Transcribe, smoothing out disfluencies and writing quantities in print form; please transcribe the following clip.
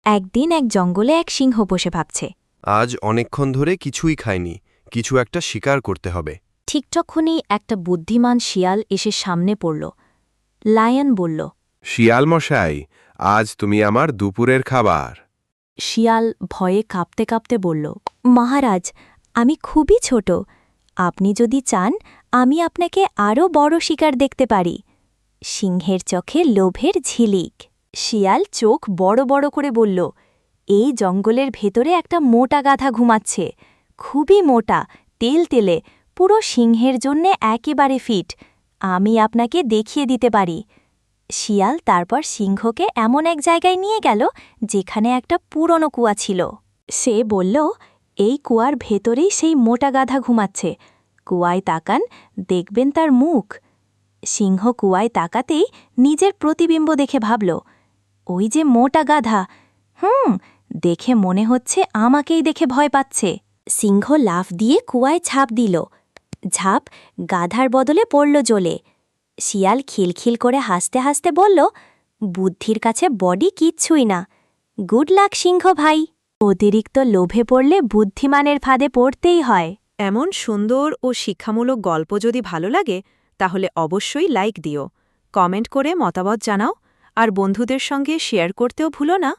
একদিন এক জঙ্গলে এক সিংহ বসে ভাবছে। আজ অনেকক্ষণ ধরে কিছুই খাইনি, কিছু একটা শিকার করতে হবে। ঠিক তখনই একটা বুদ্ধিমান শিয়াল এসে সামনে পড়ল। লায়ন বলল। শিয়াল মশাই, আজ তুমি আমার দুপুরের খাবার। শিয়াল ভয়ে কাঁপতে কাঁপতে বলল, মহারাজ, আমি খুবই ছোট। আপনি যদি চান আমি আপনাকে আরও বড় শিকার দেখতে পারি। সিংহের চোখে লোভের ঝিলিক। শিয়াল চোখ বড় বড় করে বলল, এই জঙ্গলের ভেতরে একটা মোটা গাধা ঘুমাচ্ছে, খুবই মোটা, তেলতেলে, পুরো সিংহের জন্যে একেবারে ফিট। আমি আপনাকে দেখিয়ে দিতে পারি। শিয়াল তারপর সিংহকে এমন এক জায়গায় নিয়ে গেল যেখানে একটা পুরনো কুয়া ছিল। সে বলল, এই কুয়ার ভেতরেই সেই মোটা গাধা ঘুমাচ্ছে। কুয়ায় তাকান, দেখবেন তার মুখ। সিংহ কুয়ায় তাকাতেই নিজের প্রতিবিম্ব দেখে ভাবল, ওই যে মোটা গাধা, দেখে মনে হচ্ছে আমাকেই দেখে ভয় পাচ্ছে। সিংহ লাফ দিয়ে কুয়ায় ঝাঁপ দিল। ঝাঁপ গাধার বদলে পড়ল জলে। শিয়াল খিলখিল করে হাসতে হাসতে বলল, বুদ্ধির কাছে বডি কিচ্ছুই না। গুড লাক সিংহ ভাই। অতিরিক্ত লোভে পড়লে বুদ্ধিমানের ফাঁদে পড়তেই হয়। এমন সুন্দর ও শিক্ষামূলক গল্প যদি ভালো লাগে তাহলে অবশ্যই লাইক দিও, কমেন্ট করে মতামত জানাও আর বন্ধুদের সঙ্গে শেয়ার করতেও ভুলো না।